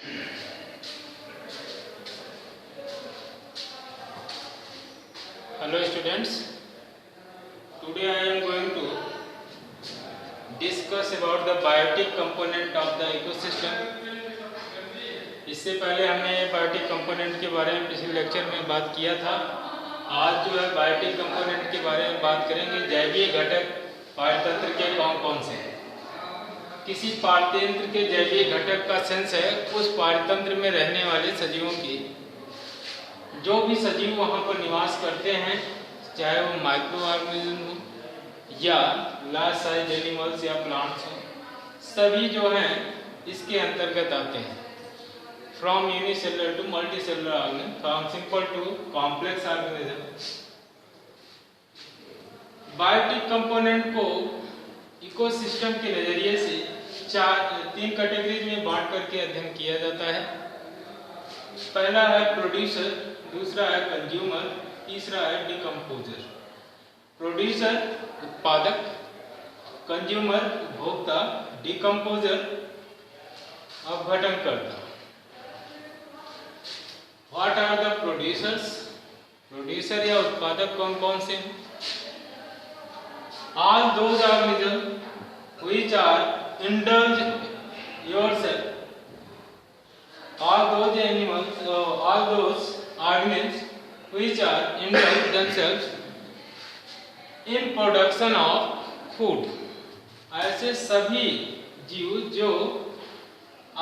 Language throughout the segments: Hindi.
Hello students, today I am going to discuss about the biotic component of the ecosystem. इससे पहले हमने बायोटिक कंपोनेंट के बारे में पिछले लेक्चर में बात किया था। आज जो है बायोटिक कंपोनेंट के बारे में बात करेंगे। जैवीय घटक पारतंत्र के कौन कौन से हैं। किसी पारतंत्र के जैवीय घटक का सेंस है उस पारतंत्र में रहने वाले सजीवों की, जो भी सजीव वहाँ पर निवास करते हैं, चाहे वो माइक्रो ऑर्गेनिज्म हो या लार्ज साइज एनिमल्स या प्लांट्स हो, सभी जो हैं इसके अंतर्गत आते हैं। From unicellular to multicellular organism, from simple to complex organism. Biotic component को इकोसिस्टम के नजरिए से तीन कैटेगरीज में बांट करके अध्ययन किया जाता है। पहला है प्रोड्यूसर, दूसरा है कंज्यूमर, तीसरा है डिकम्पोजर। प्रोड्यूसर उत्पादक, कंज्यूमर उपभोक्ता, डिकम्पोजर अपघटनकर्ता। What are the producers? Producer या उत्पादक कौन कौन से हैं? All those organisms which are indulge yourself, all those organisms which are indulge themselves in production of food, ऐसे सभी जीव जो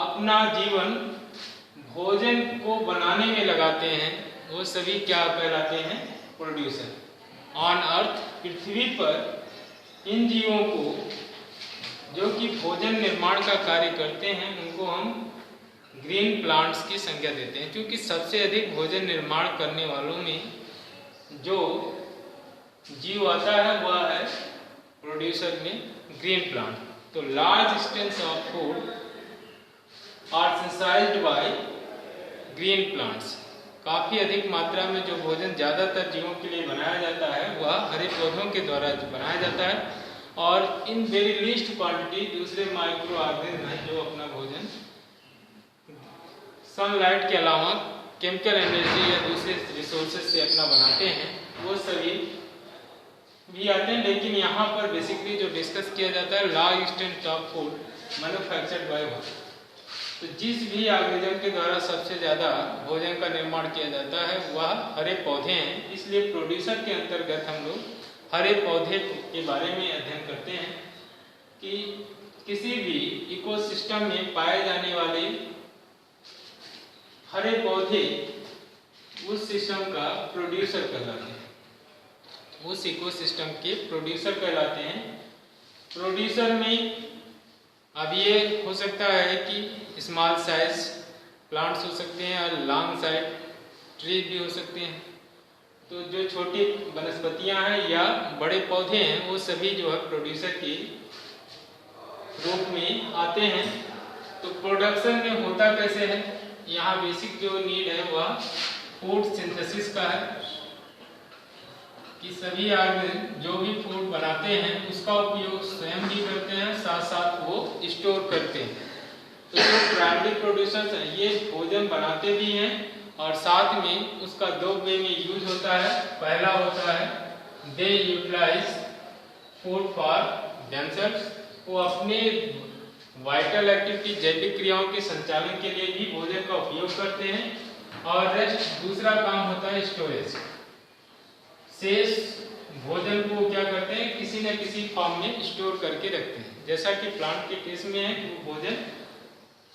अपना जीवन भोजन को बनाने में लगाते हैं, वो सभी क्या कहलाते हैं? प्रोड्यूसर। ऑन अर्थ, पृथ्वी पर इन जीवों को जो कि भोजन निर्माण का कार्य करते हैं, उनको हम ग्रीन प्लांट्स की संज्ञा देते हैं, क्योंकि सबसे अधिक भोजन निर्माण करने वालों में जो जीव आता है वह है प्रोड्यूसर में ग्रीन प्लांट। तो large extents of food are synthesized by green plants. काफी अधिक मात्रा में जो भोजन ज्यादातर जीवों के लिए बनाया जाता है वह हरे पौधों के द्वारा बनाया जाता है, और इन वेरी लीस्ट क्वांटिटी दूसरे माइक्रो ऑर्गेनिज्म हैं जो अपना भोजन सनलाइट के अलावा केमिकल एनर्जी या दूसरे रिसोर्सेज से अपना बनाते हैं, वो सभी भी आते हैं। लेकिन यहाँ पर बेसिकली जो डिस्कस किया जाता है large extent of food manufactured by human. तो जिस भी ऑर्गेनिज्म के द्वारा सबसे ज्यादा भोजन का निर्माण किया जाता है वह हरे पौधे हैं। इसलिए प्रोड्यूसर के अंतर्गत हम लोग हरे पौधे के बारे में अध्ययन करते हैं कि किसी भी इकोसिस्टम में पाए जाने वाले हरे पौधे उस सिस्टम का प्रोड्यूसर कहलाते हैं, उस इकोसिस्टम के प्रोड्यूसर कहलाते हैं। प्रोड्यूसर में अब ये हो सकता है कि स्मॉल साइज प्लांट्स हो सकते हैं और लॉन्ग साइज ट्री भी हो सकते हैं। तो जो छोटी वनस्पतियां हैं या बड़े पौधे हैं वो सभी जो है प्रोड्यूसर के रूप में आते हैं। तो प्रोडक्शन में होता कैसे है? यहाँ बेसिक जो नीड है वह फूड सिंथेसिस का है कि सभी ऑर्गेनिज्म जो भी फूड बनाते हैं उसका उपयोग स्वयं भी करते हैं, साथ साथ वो स्टोर करते हैं। तो जो प्राइमरी प्रोड्यूसर्स हैं ये भोजन बनाते भी हैं और साथ में उसका दो वे में यूज होता है। पहला होता है they utilize food for themselves, वो अपने वाइटल एक्टिविटी जैविक क्रियाओं के संचालन के लिए भी भोजन का उपयोग करते हैं। और रेस्ट दूसरा काम होता है स्टोरेज। शेष भोजन को क्या करते हैं? किसी न किसी फॉर्म में स्टोर करके रखते हैं। जैसा कि प्लांट के केस में है, वो भोजन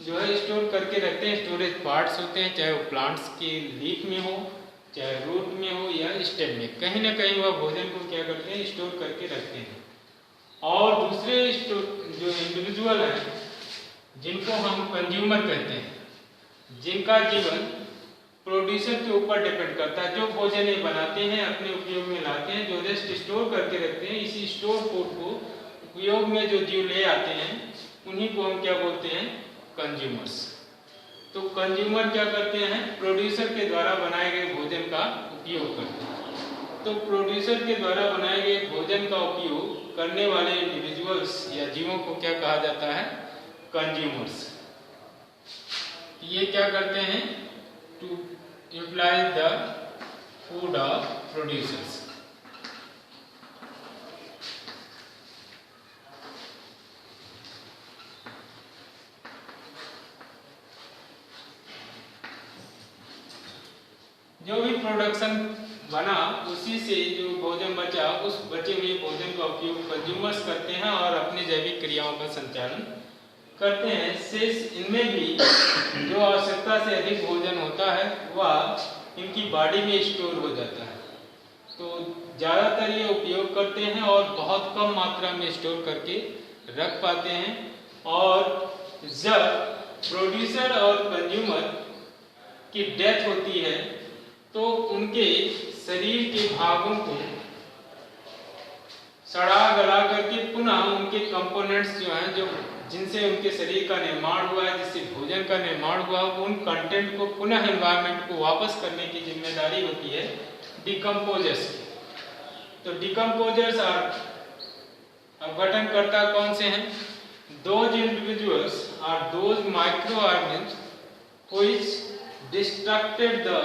जो है स्टोर करके रखते हैं। स्टोरेज पार्ट्स होते हैं, चाहे वो प्लांट्स के लीफ में हो, चाहे रूट में हो या स्टेम में, कहीं ना कहीं वह भोजन को क्या करते हैं? स्टोर करके रखते हैं। और दूसरे जो इंडिविजुअल हैं जिनको हम कंज्यूमर कहते हैं, जिनका जीवन प्रोड्यूसर के ऊपर डिपेंड करता है, जो भोजन ये बनाते हैं अपने उपयोग में लाते हैं, जो रेस्ट स्टोर करके रखते हैं, इसी स्टोर फूड को उपयोग में जो जीव ले आते हैं उन्हीं को हम क्या बोलते हैं? कंज्यूमर्स। तो कंज्यूमर क्या करते हैं? प्रोड्यूसर के द्वारा बनाए गए भोजन का उपयोग करते हैं। तो प्रोड्यूसर के द्वारा बनाए गए भोजन का उपयोग करने वाले इंडिविजुअल्स या जीवों को क्या कहा जाता है? कंज्यूमर्स। ये क्या करते हैं, to utilize the food of producers. जो भी प्रोडक्शन बना उसी से जो भोजन बचा, उस बचे हुए भोजन का उपयोग कंज्यूमर्स करते हैं और अपनी जैविक क्रियाओं का संचालन करते हैं। शेष इनमें भी जो आवश्यकता से अधिक भोजन होता है वह इनकी बॉडी में स्टोर हो जाता है। तो ज़्यादातर ये उपयोग करते हैं और बहुत कम मात्रा में स्टोर करके रख पाते हैं। और जब प्रोड्यूसर और कंज्यूमर की डेथ होती है तो उनके शरीर के भागों को सड़ा गला करके पुनः उनके कंपोनेंट्स जो हैं, जो जिनसे उनके शरीर का निर्माण हुआ है, जिससे भोजन का निर्माण हुआ, उन कंटेंट को पुनः एनवायरनमेंट को वापस करने की जिम्मेदारी होती है डिकम्पोजर्स की। तो डिकम्पोजर्स अपघटनकर्ता कौन से हैं? Those individuals are those microorganisms which destructed the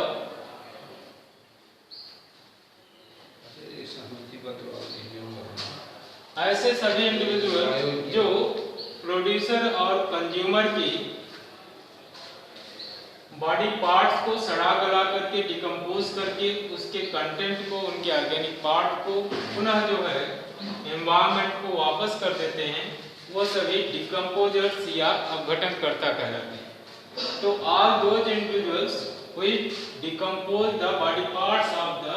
ऐसे सभी इंडिविजुअल जो प्रोड्यूसर और कंज्यूमर की बॉडी पार्ट्स को सड़ा गला करके डिकम्पोज करके उसके कंटेंट को, उनके ऑर्गेनिक पार्ट को पुनः जो है एनवायरनमेंट को वापस कर देते हैं, वो सभी डिकम्पोजर्स या अपघटनकर्ता कहलाते हैं। तो all those individuals which decompose the body parts of the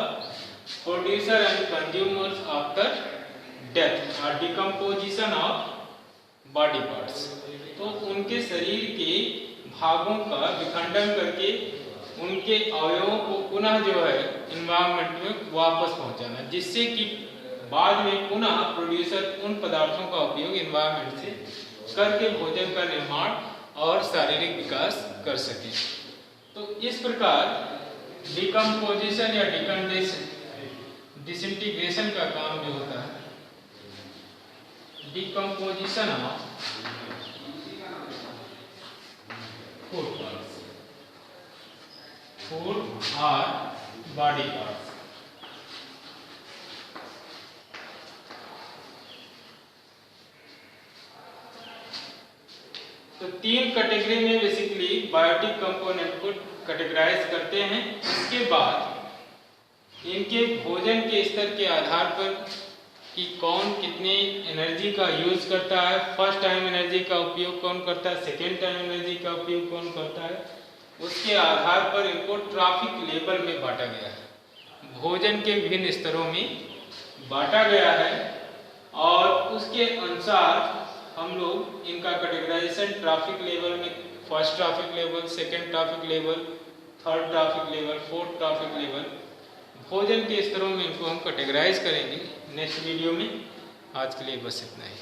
producer and consumers after death और डिकम्पोजिशन ऑफ बॉडी पार्ट्स, तो उनके शरीर के भागों का विखंडन करके उनके अवयवों को पुनः जो है एनवायरनमेंट में वापस पहुंचाना, जिससे कि बाद में पुनः प्रोड्यूसर उन पदार्थों का उपयोग एनवायरनमेंट से करके भोजन का निर्माण और शारीरिक विकास कर सके। तो इस प्रकार डिकम्पोजिशन या डिसइंटीग्रेशन का काम जो होता है, decomposition of food parts, food और बॉडी पार्ट्स। तो तीन कैटेगरी में बेसिकली बायोटिक कंपोनेंट को कैटेगराइज करते हैं। इसके बाद इनके भोजन के स्तर के आधार पर कि कौन कितनी एनर्जी का यूज करता है, फर्स्ट टाइम एनर्जी का उपयोग कौन करता है, सेकेंड टाइम एनर्जी का उपयोग कौन करता है, उसके आधार पर इनको ट्रॉफिक लेवल में बांटा गया है, भोजन के विभिन्न स्तरों में बांटा गया है। और उसके अनुसार हम लोग इनका कैटेगराइजेशन ट्रॉफिक लेवल में, first trophic level, second trophic level, third trophic level, fourth trophic level, भोजन के स्तरों में इनको हम कैटेगराइज करेंगे नेक्स्ट वीडियो में। आज के लिए बस इतना ही।